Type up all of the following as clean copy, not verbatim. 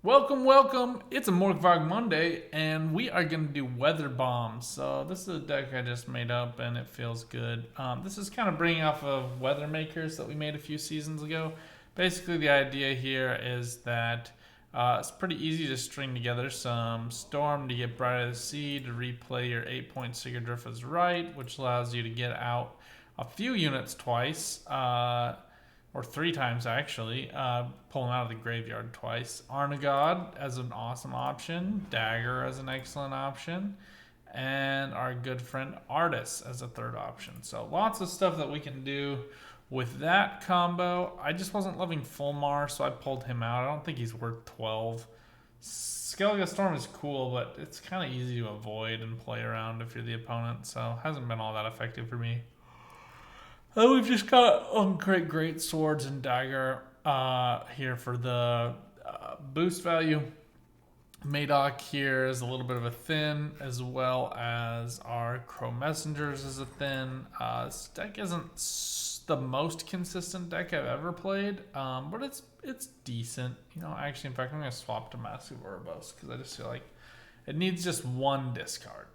Welcome, welcome. It's a Morkvarg Monday, and we are going to do weather bombs. So this is a deck I just made up, and it feels good. This is kind of bringing off of Weather Makers that we made a few seasons ago. Basically, the idea here is that it's pretty easy to string together some Storm to get Bright of the Sea to replay your 8-point Sigurd Drift as right, which allows you to get out a few units twice. Or three times actually, pull them out of the graveyard twice. Arnagod as an awesome option, Dagger as an excellent option, and our good friend Artis as a third option. So lots of stuff that we can do with that combo. I just wasn't loving Fulmar, so I pulled him out. I don't think he's worth 12. Skellige Storm is cool, but it's kind of easy to avoid and play around if you're the opponent, so hasn't been all that effective for me. We've just got great swords and dagger here for the boost value. Madoc here is a little bit of a thin, as well as our Crow Messengers is a thin. This deck isn't the most consistent deck I've ever played, but it's decent. You know, actually, in fact, I'm going to swap to Massive Urbos because I just feel like it needs just one discard.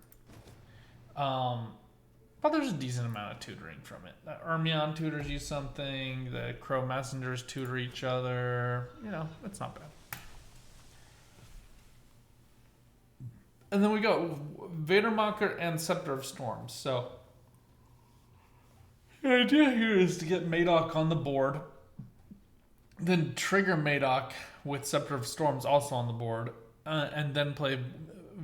But there's a decent amount of tutoring from it. The Ermion tutors you something. The Crow Messengers tutor each other. You know, it's not bad. And then we got Vadermacher and Scepter of Storms. So the idea here is to get Madoc on the board, then trigger Madoc with Scepter of Storms also on the board, and then play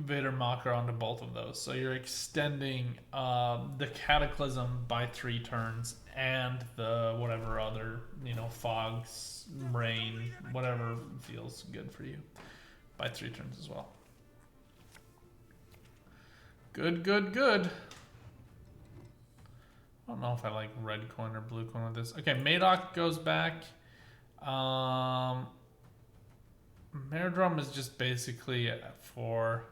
Vadermacher onto both of those. So you're extending the Cataclysm by 3 turns and the whatever other, fogs, rain, whatever feels good for you by 3 turns as well. Good. I don't know if I like red coin or blue coin with this. Okay, Madoc goes back. Maredrum is just basically for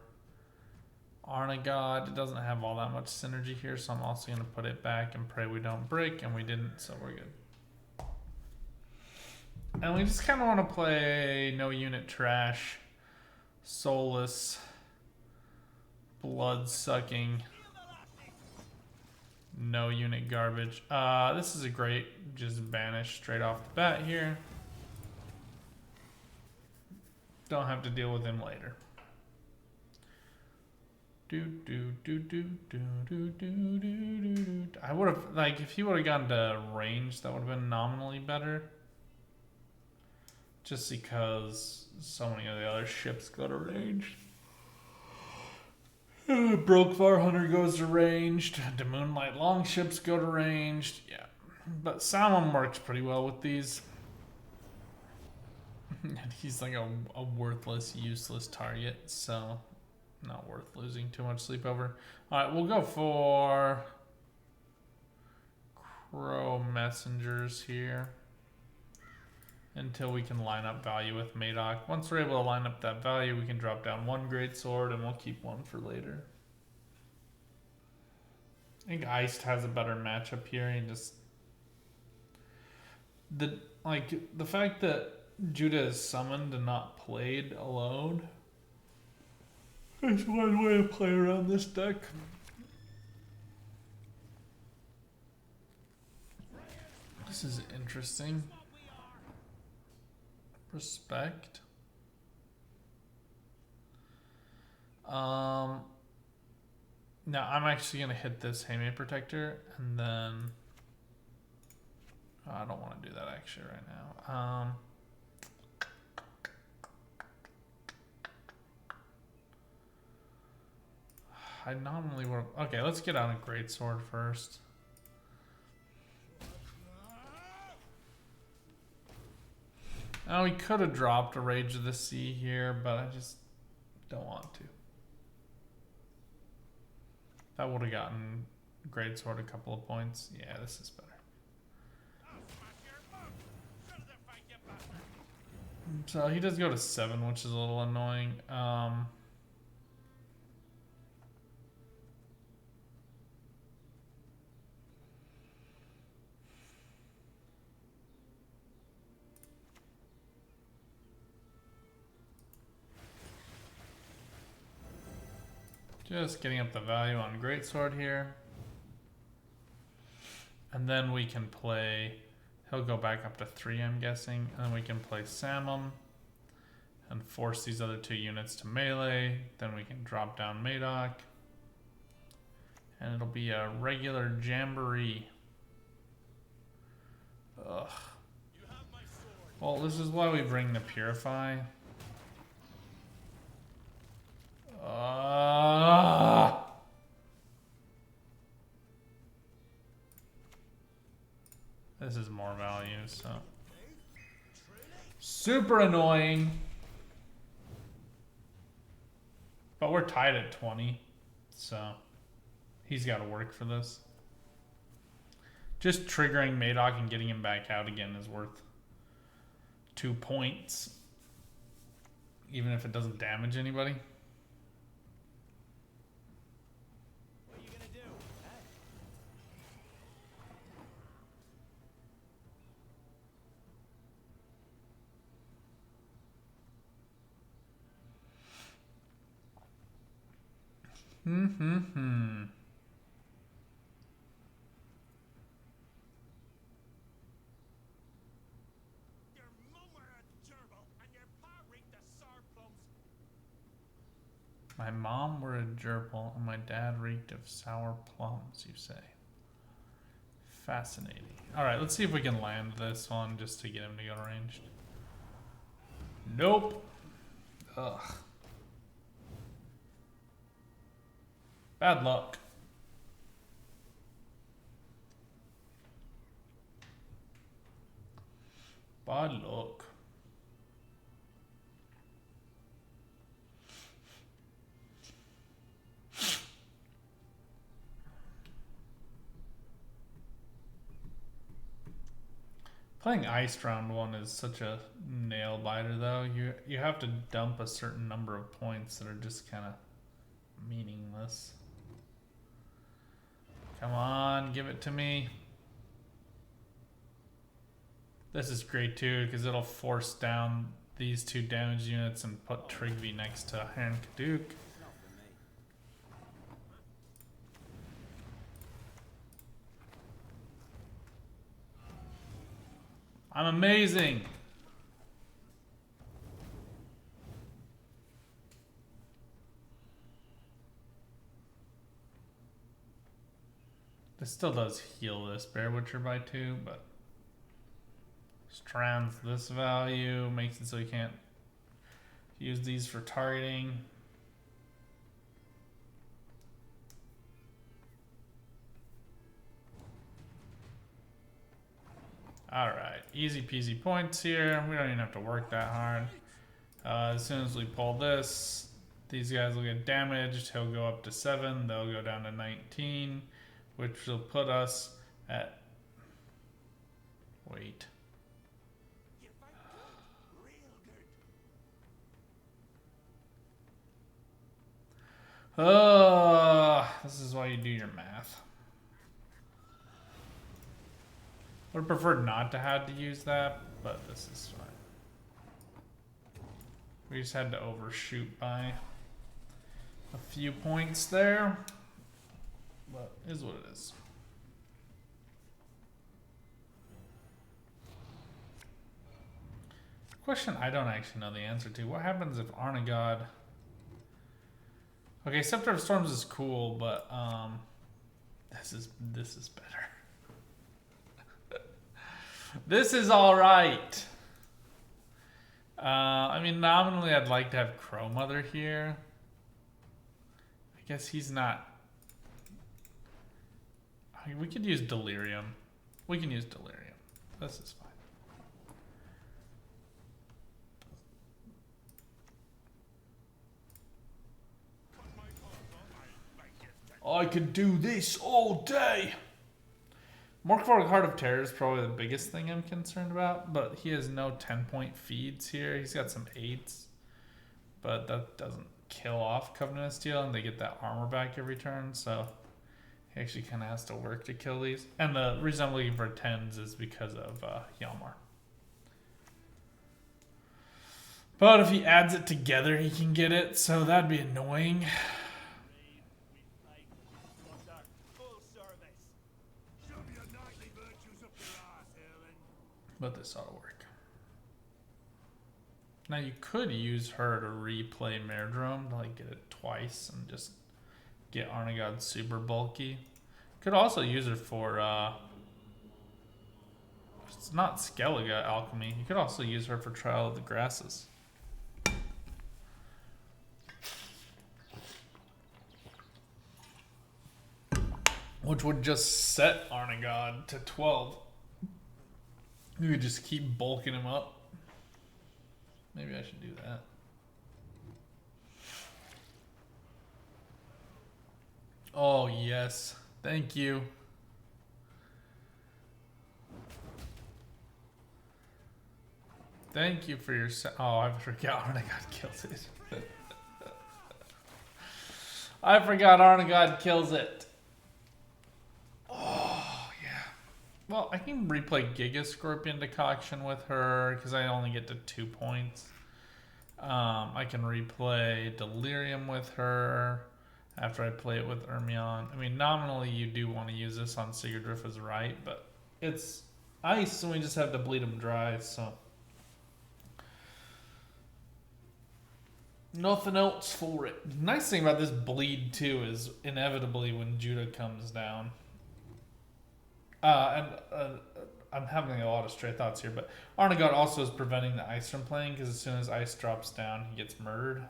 Arnagod. It doesn't have all that much synergy here, so I'm also going to put it back and pray we don't break, and we didn't, so we're good. And we just kind of want to play no unit trash, soulless, blood-sucking, no unit garbage. This is a great just vanish straight off the bat here. Don't have to deal with him later. I would have, if he would have gone to range, that would have been nominally better. Just because so many of the other ships go to range. Brokvar Hunter goes to ranged. The Moonlight Longships go to ranged. Yeah. But Salmon works pretty well with these. And he's like a worthless, useless target, so not worth losing too much sleep over. Alright, we'll go for Crow Messengers here until we can line up value with Madoc. Once we're able to line up that value, we can drop down 1 great sword and we'll keep 1 for later. I think Iced has a better matchup here, and just the fact that Judah is summoned and not played alone is one way to play around this deck. This is interesting. Respect. Now I'm actually gonna hit this Haymate Protector, and then I don't want to do that actually right now. I nominally would. Okay, let's get out a greatsword first. Now we could have dropped a Rage of the Sea here, but I just don't want to. That would have gotten greatsword a couple of points. Yeah, this is better. So he does go to 7, which is a little annoying. Just getting up the value on Greatsword here. And then we can play, he'll go back up to 3, I'm guessing. And then we can play Samum and force these other 2 units to melee. Then we can drop down Madoc. And it'll be a regular jamboree. Ugh. Well, this is why we bring the Purify. This is more value, so. Super annoying. But we're tied at 20, so he's got to work for this. Just triggering Madoc and getting him back out again is worth 2 points, even if it doesn't damage anybody. What are you gonna do? My mom were a gerbil and my dad reeked of sour plums, you say. Fascinating. Alright, let's see if we can land this one just to get him to go ranged. Nope. Ugh. Bad luck. Bad luck. Playing Iced Round 1 is such a nail biter though. You have to dump a certain number of points that are just kind of meaningless. Come on, give it to me. This is great too because it'll force down these 2 damage units and put Trigby next to Herrn Kaduk. I'm amazing. This still does heal this Bear Witcher by 2, but strands this value, makes it so you can't use these for targeting. Alright, easy peasy points here. We don't even have to work that hard. As soon as we pull this, these guys will get damaged. He'll go up to 7. They'll go down to 19, which will put us at... Wait. This is why you do your math. Would have preferred not to have to use that, but this is fine. We just had to overshoot by a few points there, but it is what it is. Question I don't actually know the answer to. What happens if Arnagod... Okay, Scepter of Storms is cool, but this is better. This is all right. I mean, nominally, I'd like to have Crow Mother here. I guess he's not. I mean, we could use Delirium. We can use Delirium. This is fine. I could do this all day. Morkvarg Heart of Terror is probably the biggest thing I'm concerned about, but he has no 10-point feeds here. He's got some 8s, but that doesn't kill off Covenant of Steel, and they get that armor back every turn, so he actually kind of has to work to kill these. And the reason I'm looking for 10s is because of Hjalmar. But if he adds it together, he can get it, so that'd be annoying. But this ought to work. Now you could use her to replay Mairdrome to like get it twice and just get Arnagod super bulky. Could also use her for it's not Skellige alchemy. You could also use her for Trial of the Grasses. Which would just set Arnagod to 12. You could just keep bulking him up. Maybe I should do that. Oh, yes. Thank you. Thank you for your... Oh, I forgot Arnagod kills it. I forgot Arnagod kills it. Oh, yeah. Well, I can replay Giga Scorpion Decoction with her because I only get to 2 points. I can replay Delirium with her after I play it with Ermion. I mean, nominally you do want to use this on Sigurdriff as right, but it's ice and we just have to bleed them dry, so... Nothing else for it. The nice thing about this bleed too is inevitably when Judah comes down. I'm having a lot of stray thoughts here, but Arnagod also is preventing the ice from playing because as soon as ice drops down, he gets murdered.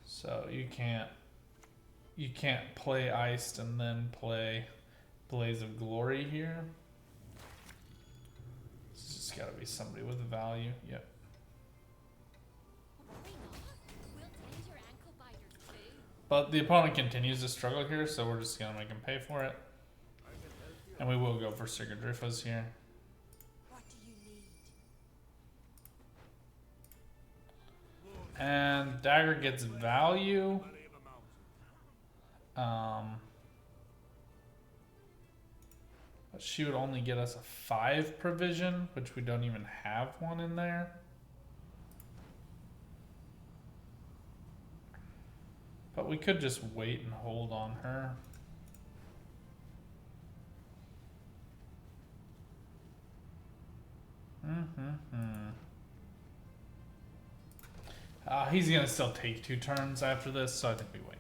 So you can't play iced and then play Blaze of Glory here. It's just got to be somebody with value. Yep. But the opponent continues to struggle here, so we're just going to make him pay for it. And we will go for Sigurdriffas here. What do you need? And Dagger gets value. But she would only get us a 5 provision, which we don't even have one in there. But we could just wait and hold on her. He's going to still take 2 turns after this, so I think we wait.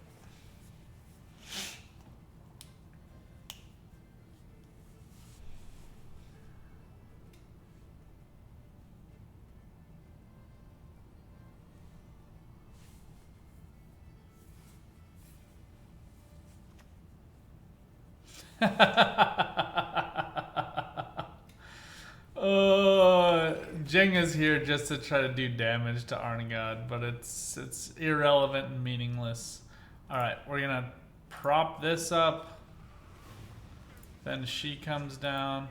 Jenga's here just to try to do damage to Arnagod, but it's irrelevant and meaningless. Alright, we're gonna prop this up. Then she comes down.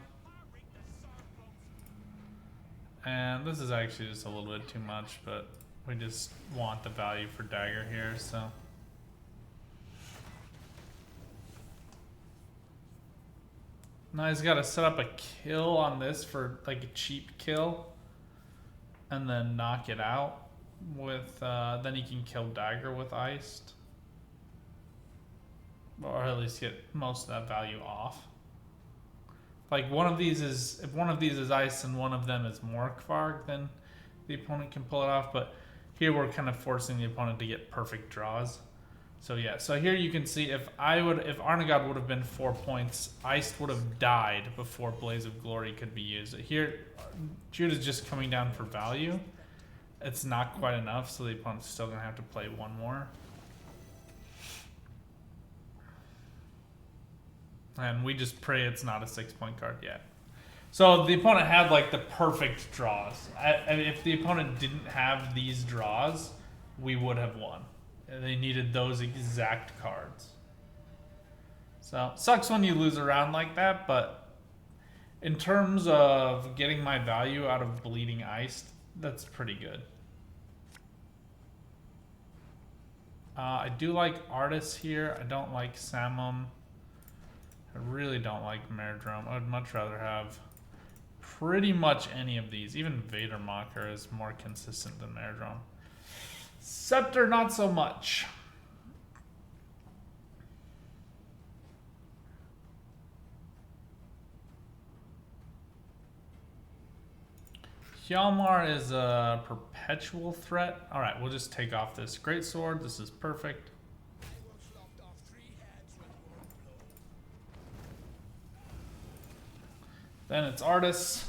And this is actually just a little bit too much, but we just want the value for Dagger here, so. Now he's got to set up a kill on this for like a cheap kill. And then knock it out with, then he can kill Dagger with iced. Or at least get most of that value off. Like one of these is, if one of these is iced and one of them is Morkvarg, then the opponent can pull it off. But here we're kind of forcing the opponent to get perfect draws. So yeah, so here you can see if Arnagod would have been 4 points, iced would have died before Blaze of Glory could be used. Here, Judah's just coming down for value. It's not quite enough, so the opponent's still gonna have to play one more. And we just pray it's not a 6-point card yet. So the opponent had like the perfect draws. And if the opponent didn't have these draws, we would have won. They needed those exact cards. So, sucks when you lose a round like that, but in terms of getting my value out of bleeding iced, that's pretty good. I do like Artists here. I don't like Samum. I really don't like Mairdrome. I would much rather have pretty much any of these. Even Vadermacher is more consistent than Mairdrome. Scepter, not so much. Hjalmar is a perpetual threat. Alright, we'll just take off this great sword. This is perfect. Then it's Artis.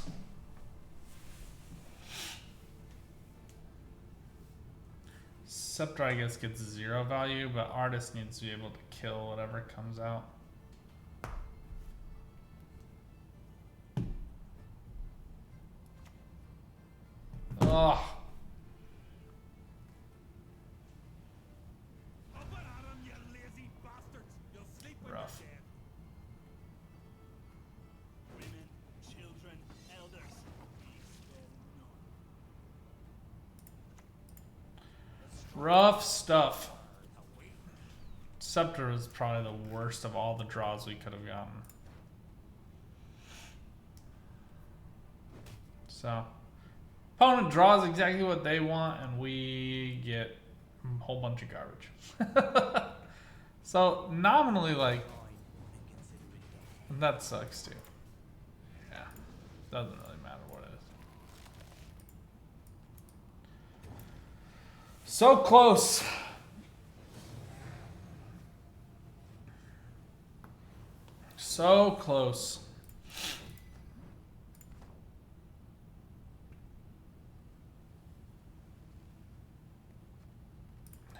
Scepter, I guess, gets 0 value, but Artis needs to be able to kill whatever comes out. Ugh. Rough. Women, children, elders. Rough stuff. Scepter is probably the worst of all the draws we could have gotten. So, opponent draws exactly what they want, and we get a whole bunch of garbage. So, nominally, like, that sucks too. Yeah, doesn't really matter what it is. So close. So close.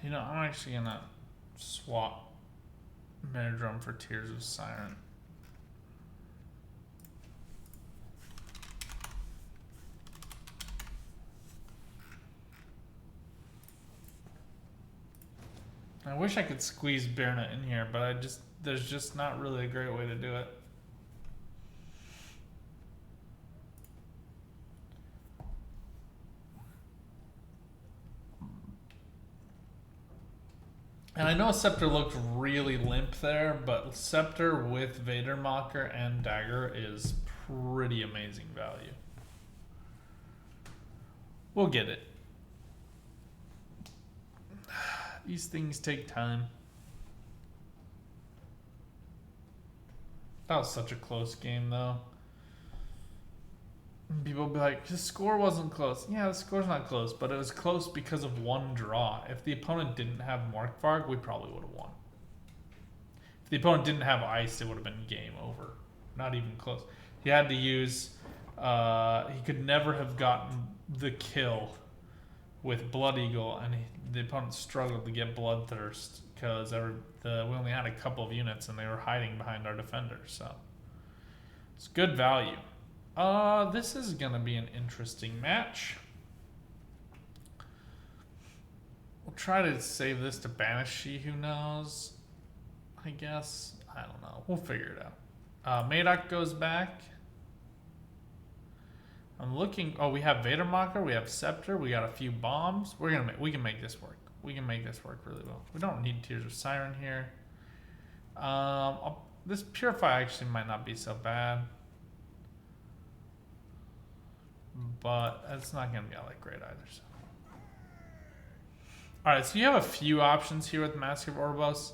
You know, I'm actually gonna swap Meridrum for Tears of Siren. I wish I could squeeze Baronet in here, but there's just not really a great way to do it. And I know Scepter looked really limp there, but Scepter with Vadermocker and Dagger is pretty amazing value. We'll get it. These things take time. That was such a close game, though. People will be like, the score wasn't close. Yeah, the score's not close, but it was close because of one draw. If the opponent didn't have Morkvarg, we probably would have won. If the opponent didn't have Ice, it would have been game over. Not even close. He had to use... he could never have gotten the kill with Blood Eagle, and the opponent struggled to get Bloodthirst because we only had a couple of units, and they were hiding behind our defenders. So it's good value. This is gonna be an interesting match. We'll try to save this to banish She Who Knows, I guess. I don't know. We'll figure it out. Madoc goes back. I'm looking. Oh, we have Vadermocker. We have Scepter. We got a few bombs. We can make this work. We can make this work really well. We don't need Tears of Siren here. This Purify actually might not be so bad. But it's not going to be all that great either. So. Alright, so you have a few options here with Mask of Oribos.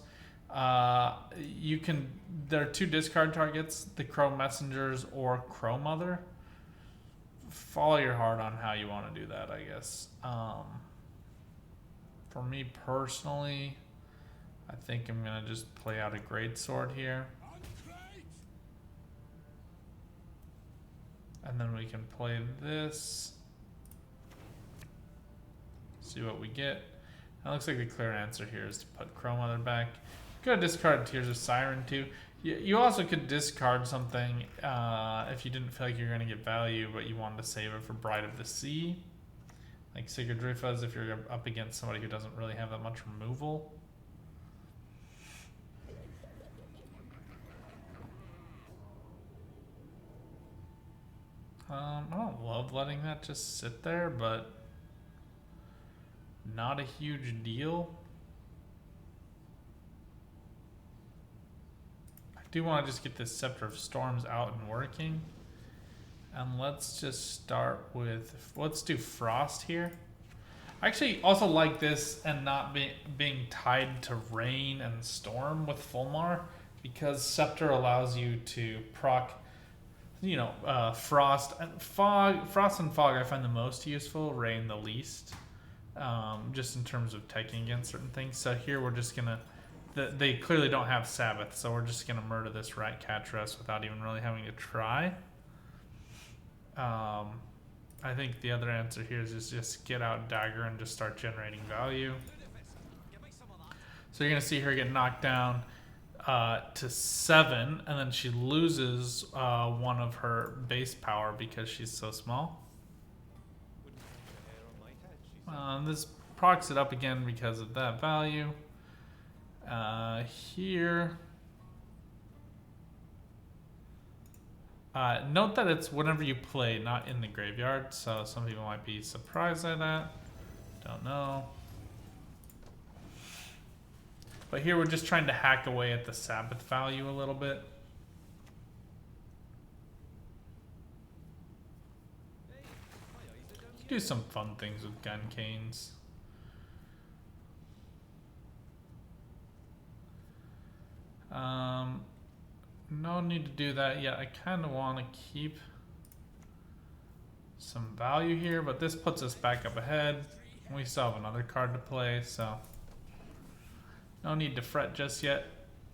There are 2 discard targets, the Crow Messengers or Crow Mother. Follow your heart on how you want to do that, I guess. For me personally, I think I'm going to just play out a Greatsword here. And then we can play this. See what we get. It looks like the clear answer here is to put Crow Mother back. Could discard Tears of Siren too. You also could discard something if you didn't feel like you're going to get value, but you wanted to save it for Bride of the Sea. Like Sigurdrifa's if you're up against somebody who doesn't really have that much removal. I don't love letting that just sit there, but not a huge deal. I do want to just get this Scepter of Storms out and working. And let's just start with, let's do Frost here. I actually also like this and not being tied to Rain and Storm with Fulmar, because Scepter allows you to proc you know, frost and fog I find the most useful, rain the least, just in terms of taking against certain things. So here we're just gonna, they clearly don't have Sabbath, so we're just gonna murder this rat catch without even really having to try. I think the other answer here is just get out dagger and just start generating value. So you're gonna see her get knocked down to 7, and then she loses one of her base power because she's so small. This procs it up again because of that value. Here, note that it's whenever you play, not in the graveyard, so some people might be surprised by that. Don't know. But here we're just trying to hack away at the Sabbath value a little bit. Do some fun things with gun canes. No need to do that yet. I kind of want to keep some value here, but this puts us back up ahead. We still have another card to play, so no need to fret just yet.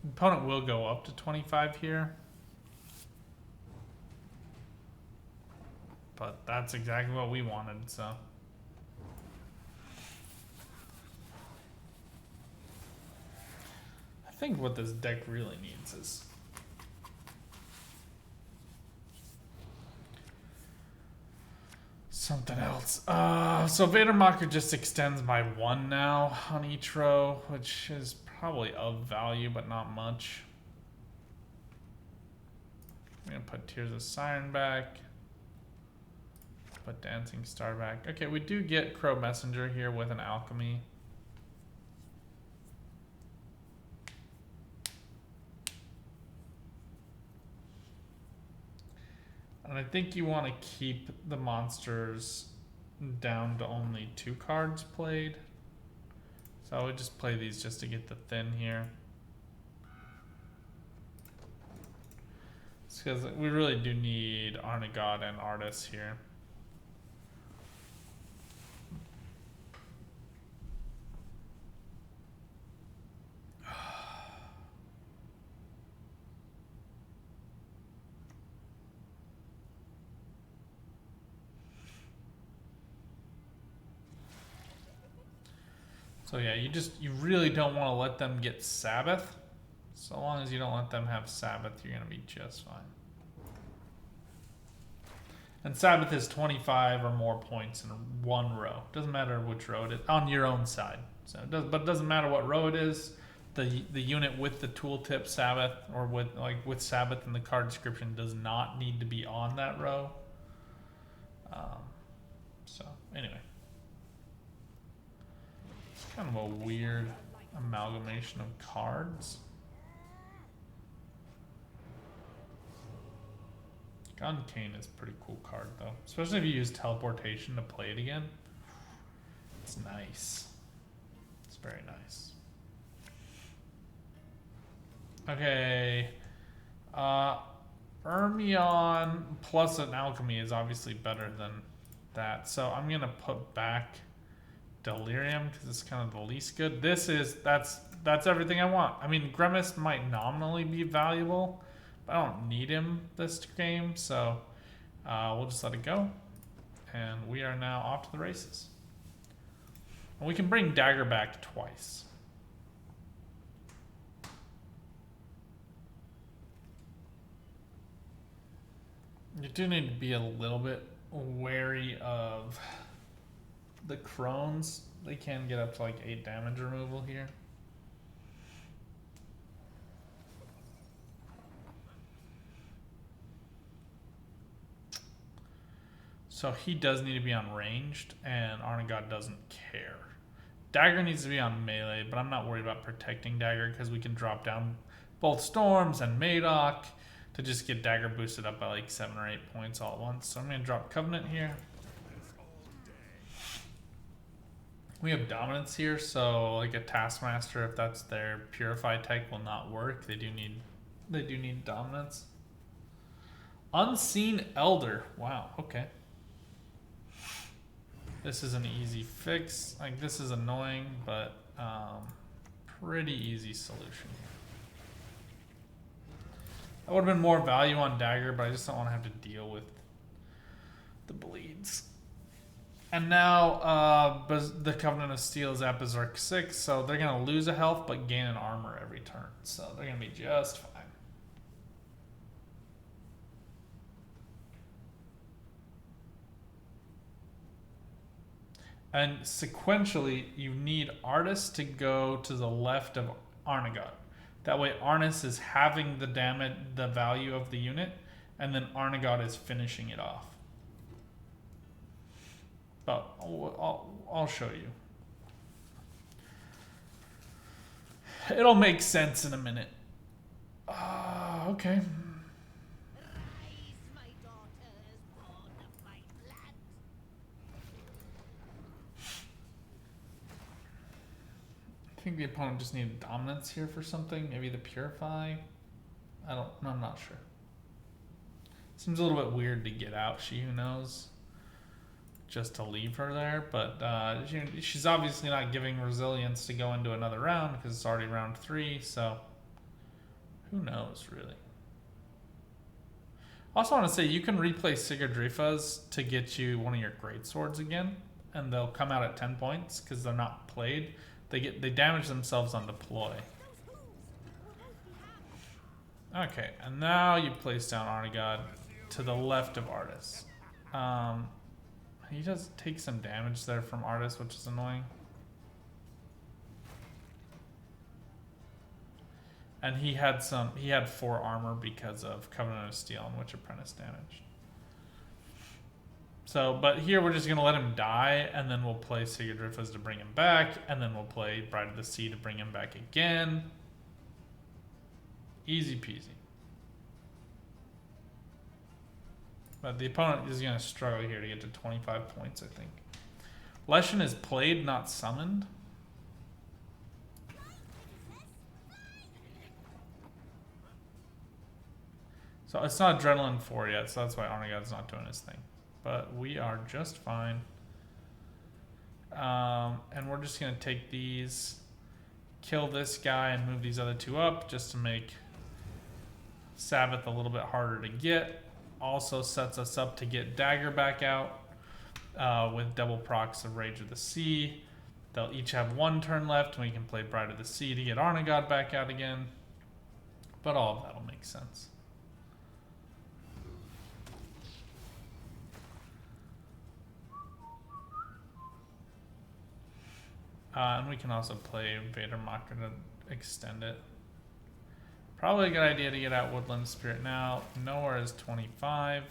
Opponent will go up to 25 here. But that's exactly what we wanted, so. I think what this deck really needs is something else. So Vadermocker just extends by 1 now on each row, which is probably of value, but not much. I'm gonna put Tears of Siren back. Put Dancing Star back. Okay, we do get Crow Messenger here with an Alchemy. And I think you want to keep the monsters down to only 2 cards played. So I would just play these just to get the thin here. It's because we really do need Arnagod and Artis here. So yeah, you really don't want to let them get Sabbath. So long as you don't let them have Sabbath, you're going to be just fine. And Sabbath is 25 or more points in 1 row. Doesn't matter which row it is, on your own side. So but it doesn't matter what row it is. The unit with the tooltip Sabbath, or with Sabbath in the card description, does not need to be on that row. So anyway. Kind of a weird amalgamation of cards. Gun Cane is a pretty cool card though, especially if you use teleportation to play it again. It's nice. It's very nice. Okay. Ermion plus an Alchemy is obviously better than that, so I'm gonna put back Delirium because it's kind of the least good. That's everything I want. I mean, Grimace might nominally be valuable, but I don't need him this game, so we'll just let it go. And we are now off to the races. And we can bring Dagger back twice. You do need to be a little bit wary of the Crones. They can get up to like 8 damage removal here. So he does need to be on ranged, and Arnagod doesn't care. Dagger needs to be on melee, but I'm not worried about protecting Dagger because we can drop down both Storms and Madoc to just get Dagger boosted up by like 7 or 8 points all at once. So I'm going to drop Covenant here. We have Dominance here, so like a Taskmaster, if that's their Purify tech, will not work. They do need Dominance. Unseen Elder. Wow, okay. This is an easy fix. Like, this is annoying, but pretty easy solution. That would have been more value on Dagger, but I just don't want to have to deal with the bleeds. And now the Covenant of Steel is at Berserk 6, so they're going to lose a health but gain an armor every turn. So they're going to be just fine. And sequentially, you need Artis to go to the left of Arnegot. That way Arnis is having the damage, the value of the unit, and then Arnegot is finishing it off. But I'll show you. It'll make sense in a minute. Okay. Rise, my daughters, born of my blood. I think the opponent just needed dominance here for something. Maybe the Purify. I'm not sure. Seems a little bit weird to get out. She who knows. Just to leave her there, but she's obviously not giving resilience to go into another round because it's already round 3. So who knows, really. Also, want to say you can replay Sigurdrifa's to get you one of your great swords again, and they'll come out at 10 points because they're not played. They damage themselves on deploy. Okay, and now you place down Arnegod to the left of Artis. He does take some damage there from Artis, which is annoying. And he had 4 armor because of Covenant of Steel and Witch Apprentice damage. So, but here we're just gonna let him die, and then we'll play Sigurdrifa's to bring him back, and then we'll play Bride of the Sea to bring him back again. Easy peasy. But the opponent is going to struggle here to get to 25 points, I think. Leshen is played, not summoned. So it's not Adrenaline 4 yet, so that's why Arnegod's not doing his thing. But we are just fine. And we're just going to take these, kill this guy, and move these other 2 up just to make Sabbath a little bit harder to get. Also sets us up to get Dagger back out with double procs of Rage of the Sea. They'll each have 1 turn left, and we can play Bride of the Sea to get Arnegot back out again. But all of that'll make sense. And we can also play Vader Mocker to extend it. Probably a good idea to get out Woodland Spirit now. Nowhere is 25.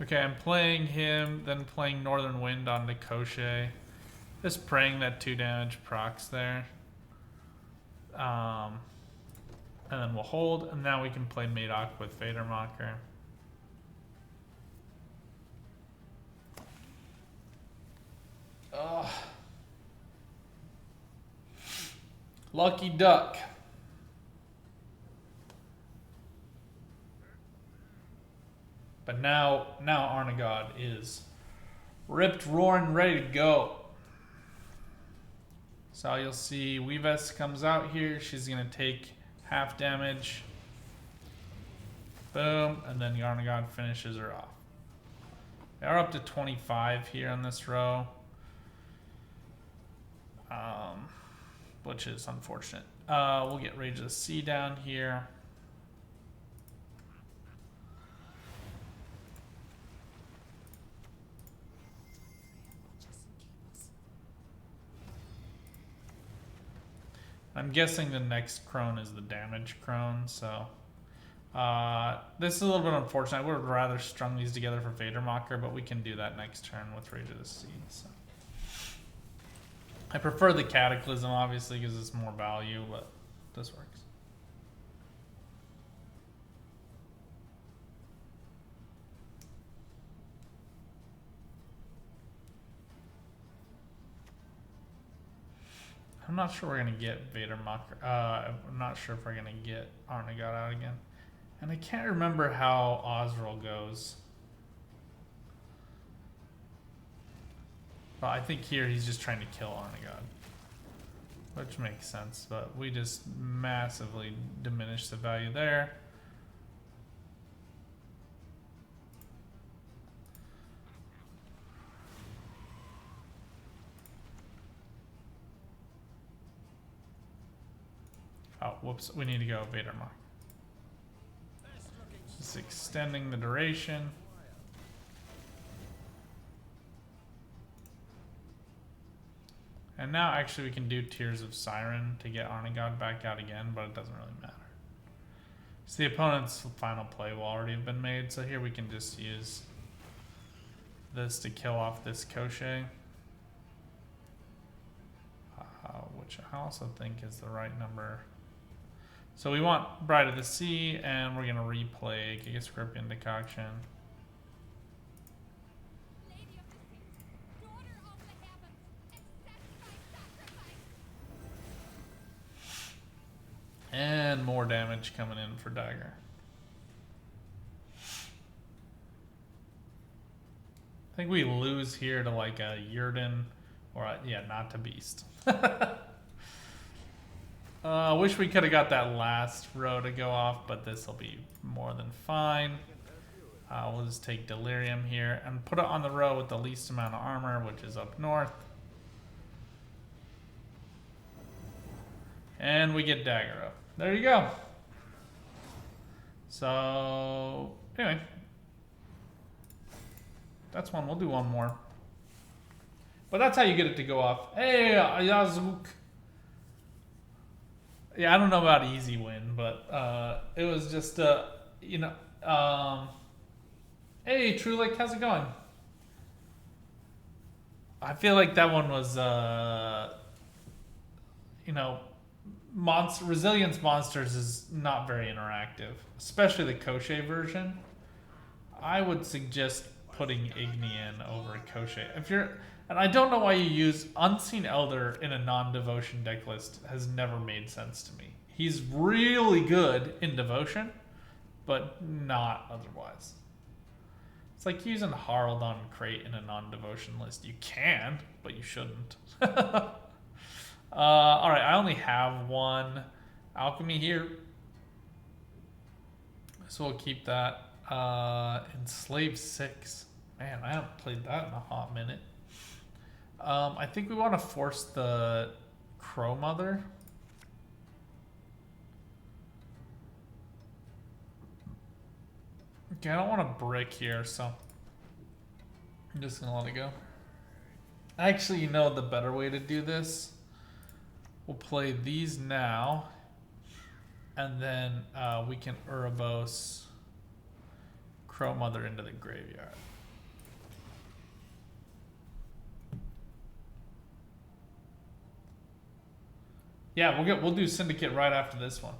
Okay, I'm playing him, then playing Northern Wind on Nikoshe. Just praying that 2 damage procs there. And then we'll hold, and now we can play Madoc with Vader Mocker. Ugh. Lucky duck. But now Arnegot is ripped, roaring, ready to go. So you'll see Weaves comes out here. She's going to take half damage. Boom. And then Arnegot finishes her off. They are up to 25 here on this row. Which is unfortunate. We'll get Rage of the Sea down here. I'm guessing the next crone is the damage crone, so this is a little bit unfortunate. I would have rather strung these together for Vader Mocker, but we can do that next turn with Rage of the Sea. So. I prefer the Cataclysm, obviously, because it's more value, but this works. I'm not sure we're going to get Vader Mocker. I'm not sure if we're going to get Arnegot out again. And I can't remember how Osril goes. But I think here he's just trying to kill Arnegot. Which makes sense, but we just massively diminished the value there. Oh, whoops, we need to go Vader Mock. Just extending the duration. And now actually we can do Tears of Siren to get Arnegot back out again, but it doesn't really matter. So the opponent's final play will already have been made, so here we can just use this to kill off this Crochet. Which I also think is the right number. So we want Bride of the Sea, and we're going to replay Giga Scorpion Decoction. Lady of the sea, daughter of the heavens, accept my sacrifice. And more damage coming in for Dagger. I think we lose here to like a Yurden, or yeah, not to Beast. I wish we could have got that last row to go off, but this will be more than fine. We'll just take Delirium here and put it on the row with the least amount of armor, which is up north. And we get Dagger up. There you go. So, anyway. That's one. We'll do one more. But that's how you get it to go off. Hey, Yazuk. Yeah, I don't know about easy win, but it was just, you know, hey, Trulick, how's it going? I feel like that one was, you know, Resilience Monsters is not very interactive, especially the Crochet version. I would suggest putting Igni in over Crochet. If you're, and I don't know why you use Unseen Elder in a non-devotion deck list, has never made sense to me. He's really good in devotion, but not otherwise. It's like using Harald on Crate in a non-devotion list. You can, but you shouldn't. Alright, I only have one alchemy here, so we'll keep that. Enslave 6. Man, I haven't played that in a hot minute. I think we want to force the Crow Mother. Okay, I don't want to brick here, so I'm just going to let it go. Actually, you know the better way to do this? We'll play these now, and then we can Urebos Crow Mother into the graveyard. Yeah, we'll do Syndicate right after this one.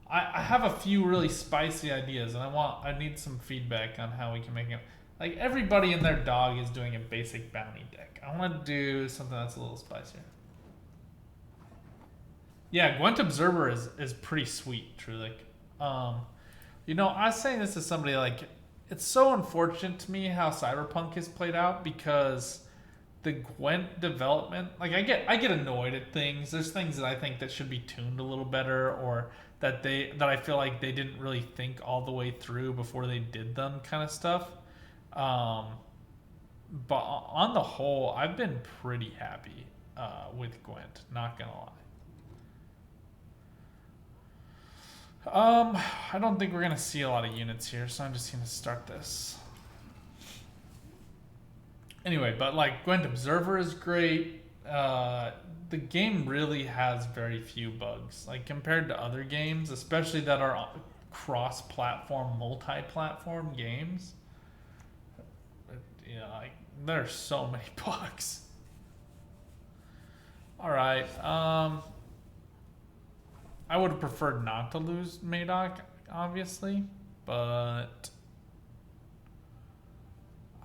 I have a few really spicy ideas, and I need some feedback on how we can make it. Like, everybody and their dog is doing a basic bounty deck. I want to do something that's a little spicier. Yeah, Gwent Observer is pretty sweet, truly. You know, I was saying this to somebody, like, it's so unfortunate to me how Cyberpunk has played out, because the Gwent development, like, I get annoyed at things. There's things that I think that should be tuned a little better, or that I feel like they didn't really think all the way through before they did them, kind of stuff. But on the whole, I've been pretty happy with Gwent, not gonna lie. I don't think we're gonna see a lot of units here, so I'm just gonna start this. Anyway, but like, Gwent Observer is great. The game really has very few bugs, like compared to other games, especially that are cross-platform, multi-platform games. Yeah, like, there's so many bugs. Alright, I would have preferred not to lose Madoc, obviously, but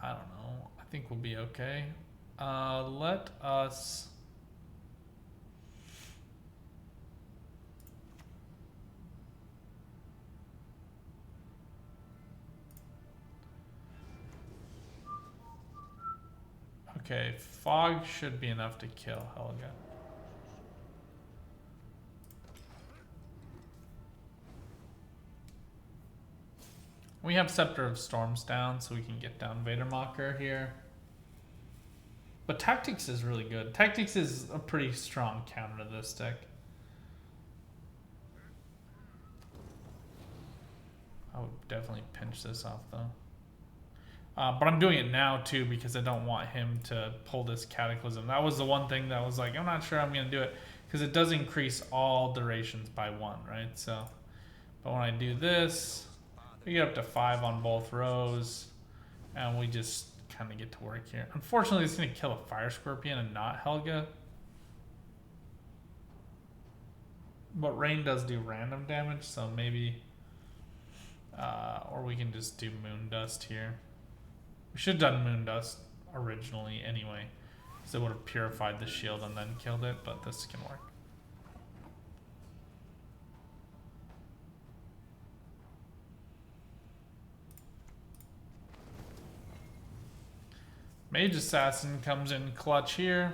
I don't know. I think we'll be okay. Let us... Okay, fog should be enough to kill Helga. We have Scepter of Storms down, so we can get down Vadermocker here. But Tactics is really good. Tactics is a pretty strong counter to this deck. I would definitely pinch this off, though. But I'm doing it now, too, because I don't want him to pull this Cataclysm. That was the one thing that was like, I'm not sure I'm going to do it. Because it does increase all durations by 1, right? So, but when I do this, we get up to 5 on both rows. And we just kind of get to work here. Unfortunately, it's going to kill a Fire Scorpion and not Helga. But Rain does do random damage, so maybe... or we can just do Moon Dust here. We should have done Moon Dust originally anyway, because it would have purified the shield and then killed it, but this can work. Mage Assassin comes in clutch here.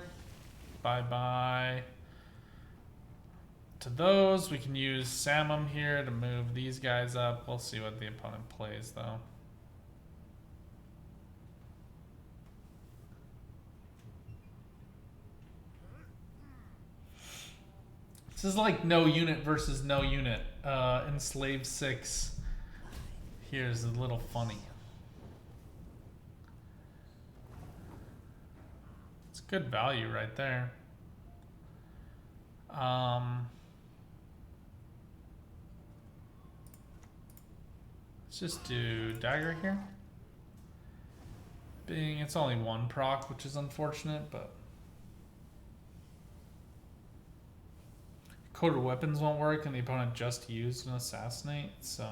Bye-bye. To those, we can use Samum here to move these guys up. We'll see what the opponent plays, though. This is like no unit versus no unit. Enslave 6 here is a little funny. It's good value right there. Let's just do Dagger here. Being it's only 1 proc, which is unfortunate, but Coded Weapons won't work, and the opponent just used an Assassinate, so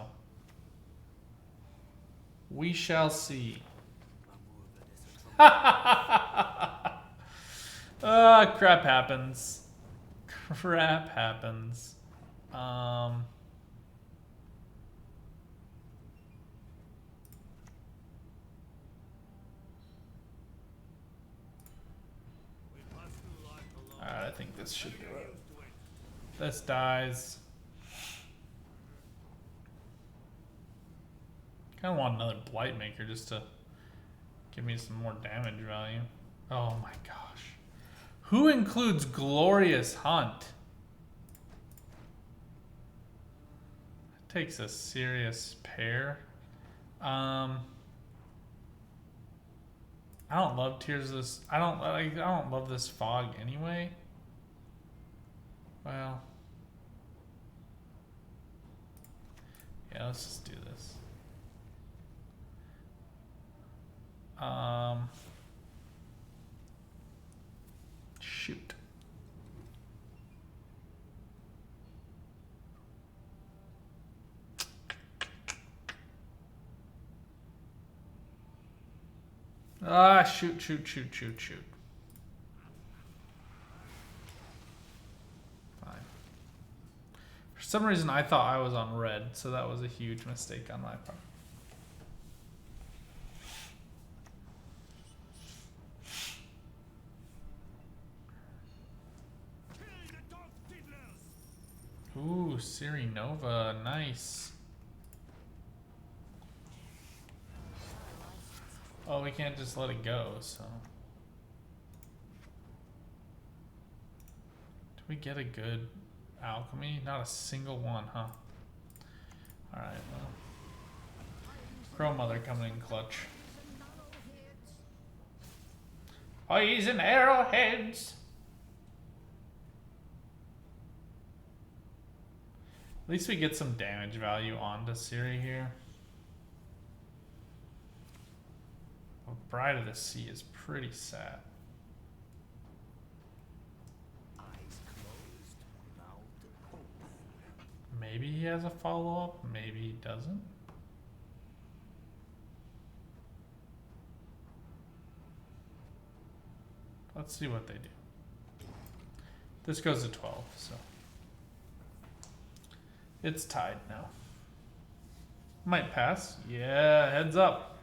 we shall see. Crap happens. Crap happens. Alright, I think this should do it. This dies. Kind of want another Blightmaker just to give me some more damage value. Oh my gosh. Who includes Glorious Hunt? It takes a serious pair. I don't love Tears of this. I don't love this fog anyway. Well, yeah, let's just do this. Shoot. Shoot. Fine. For some reason, I thought I was on red, so that was a huge mistake on my part. Ooh, Siri Nova, nice. Oh, we can't just let it go, so. Do we get a good alchemy? Not a single one, huh? Alright, well. Crow Mother coming in clutch. Poison arrowheads! At least we get some damage value onto Siri here. Bride of the Sea is pretty sad. Maybe he has a follow-up, maybe he doesn't. Let's see what they do. This goes to 12, so. It's tied now. Might pass. Yeah, heads up.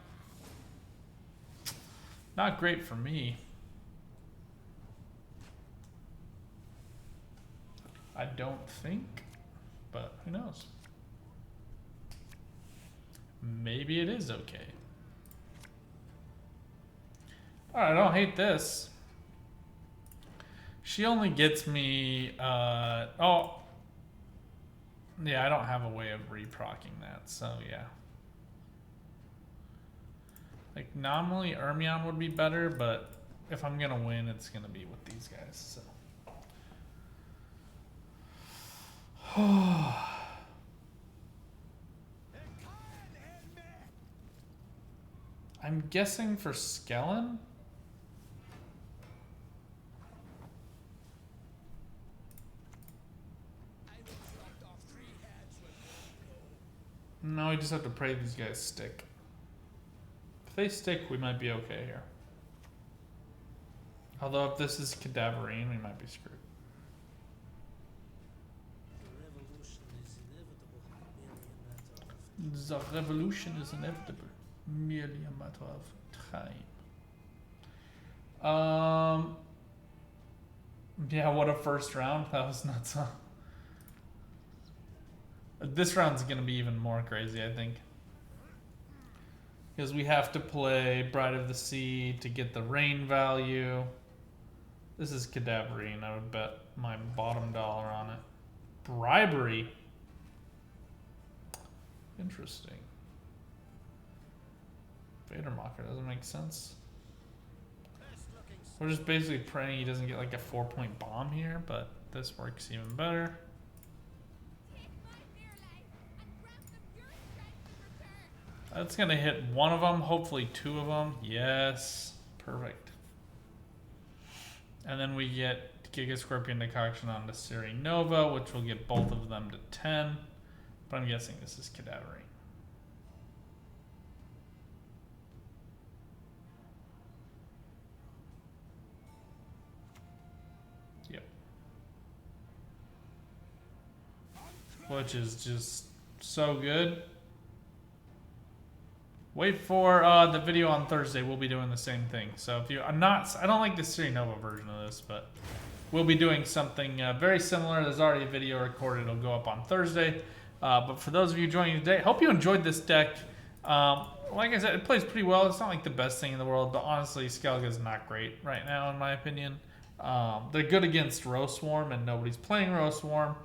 Not great for me. I don't think, but who knows? Maybe it is okay. Alright, I don't hate this. She only gets me, oh. Yeah, I don't have a way of reprocking that, so yeah. Like, nominally Ermion would be better, but if I'm gonna win, it's gonna be with these guys, so. I'm guessing for Skellen? No, we just have to pray these guys stick. If they stick, we might be okay here. Although if this is Cadaverine, we might be screwed. The revolution is inevitable. Merely a matter of time. Yeah, what a first round. That was nuts, huh? This round's gonna be even more crazy, I think. Because we have to play Bride of the Sea to get the rain value. This is Cadaverine. I would bet my bottom dollar on it. Bribery. Interesting. Vadermacher doesn't make sense. We're just basically praying he doesn't get like a 4-point bomb here, but this works even better. That's gonna hit one of them, hopefully two of them. Yes, perfect. And then we get Giga Scorpion Decoction on the Siri Nova, which will get both of them to 10. But I'm guessing this is Cadaverine. Yep. Which is just so good. Wait for the video on Thursday. We'll be doing the same thing. So if you, I don't like the Siri Nova version of this, but we'll be doing something very similar. There's already a video recorded. It'll go up on Thursday. But for those of you joining today, hope you enjoyed this deck. Like I said, it plays pretty well. It's not like the best thing in the world, but honestly, Skellige is not great right now, in my opinion. They're good against Roast Swarm, and nobody's playing Roast Swarm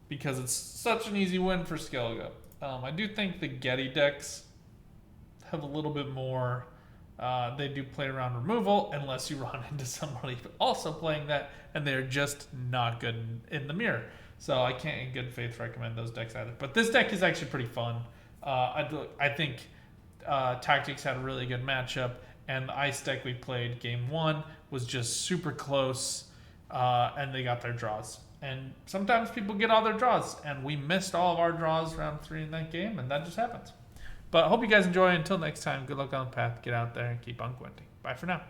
because it's such an easy win for Skellige. I do think the Getty decks have a little bit more. They do play around removal unless you run into somebody also playing that, and they're just not good in the mirror. So I can't in good faith recommend those decks either. But this deck is actually pretty fun. I think Tactics had a really good matchup, and the Ice deck we played game 1 was just super close, and they got their draws. And sometimes people get all their draws, and we missed all of our draws round 3 in that game, and that just happens. But I hope you guys enjoy. Until next time, good luck on the path. Get out there and keep on Gwenting. Bye for now.